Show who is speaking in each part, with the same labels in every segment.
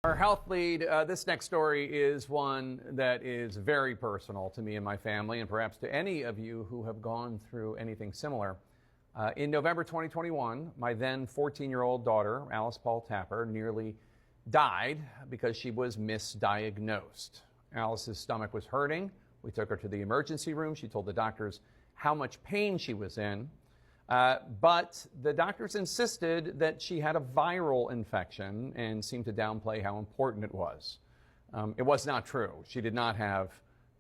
Speaker 1: Our health lead, this next story is one that is very personal to me and my family, and perhaps to any of you who have gone through anything similar. In November 2021, my then 14-year-old daughter, Alice Paul Tapper, nearly died because she was misdiagnosed. Alice's stomach was hurting. We took her to the emergency room. She told the doctors how much pain she was in. But the doctors insisted that she had a viral infection and seemed to downplay how important it was. It was not true. She did not have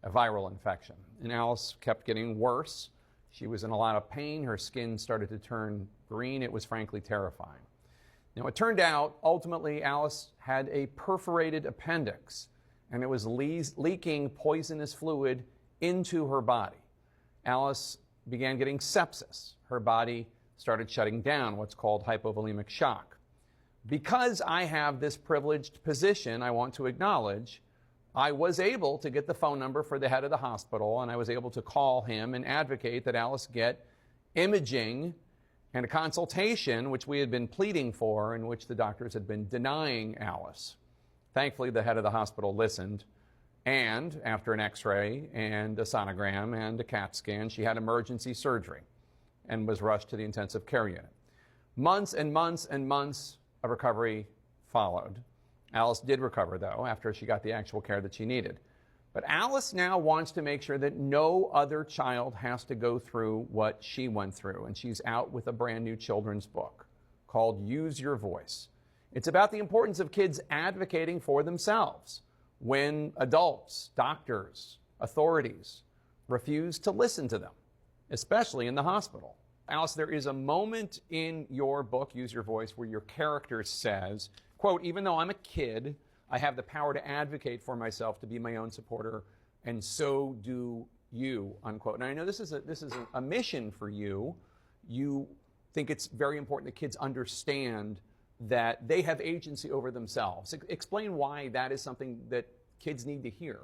Speaker 1: a viral infection. And Alice kept getting worse. She was in a lot of pain. Her skin started to turn green. It was frankly terrifying. Now, it turned out, ultimately, Alice had a perforated appendix, and it was leaking poisonous fluid into her body. Alice began getting sepsis. Her body started shutting down, what's called hypovolemic shock. Because I have this privileged position, I want to acknowledge, I was able to get the phone number for the head of the hospital, and I was able to call him and advocate that Alice get imaging and a consultation, which we had been pleading for, in which the doctors had been denying Alice. Thankfully, the head of the hospital listened, and after an x-ray and a sonogram and a CAT scan, she had emergency surgery and was rushed to the intensive care unit. Months and months and months of recovery followed. Alice did recover, though, after she got the actual care that she needed. But Alice now wants to make sure that no other child has to go through what she went through, and she's out with a brand new children's book called Use Your Voice. It's about the importance of kids advocating for themselves when adults, doctors, authorities refuse to listen to them, especially in the hospital. Alice, there is a moment in your book, Use Your Voice, where your character says, quote, "Even though I'm a kid, I have the power to advocate for myself, to be my own supporter, and so do you," unquote. And I know this is a mission for you. You think it's very important that kids understand that they have agency over themselves. Explain why that is something that kids need to hear.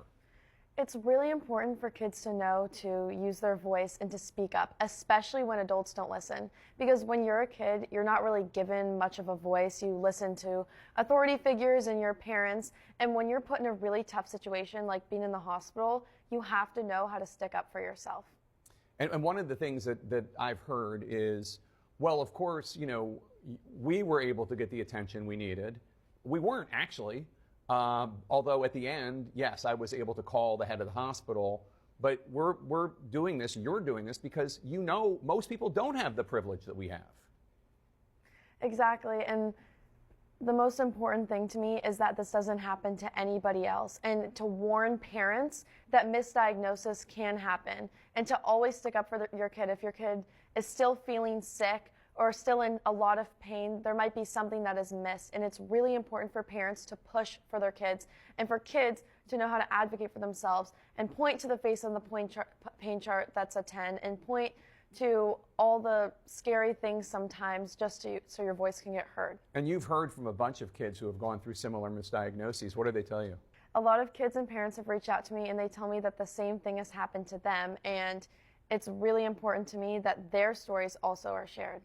Speaker 2: It's really important for kids to know to use their voice and to speak up, especially when adults don't listen. Because when you're a kid, you're not really given much of a voice. You listen to authority figures and your parents. And when you're put in a really tough situation, like being in the hospital, you have to know how to stick up for yourself.
Speaker 1: And one of the things that I've heard is, well, of course, you know, we were able to get the attention we needed. We weren't actually. Although at the end, yes, I was able to call the head of the hospital, but we're doing this, you're doing this because you know most people don't have the privilege that we have.
Speaker 2: Exactly, and the most important thing to me is that this doesn't happen to anybody else, and to warn parents that misdiagnosis can happen, and to always stick up for your kid. If your kid is still feeling sick or still in a lot of pain, there might be something that is missed. And it's really important for parents to push for their kids and for kids to know how to advocate for themselves and point to the face on the pain chart that's a 10 and point to all the scary things sometimes just so your voice can get heard.
Speaker 1: And you've heard from a bunch of kids who have gone through similar misdiagnoses. What do they tell you?
Speaker 2: A lot of kids and parents have reached out to me and they tell me that the same thing has happened to them, and it's really important to me that their stories also are shared.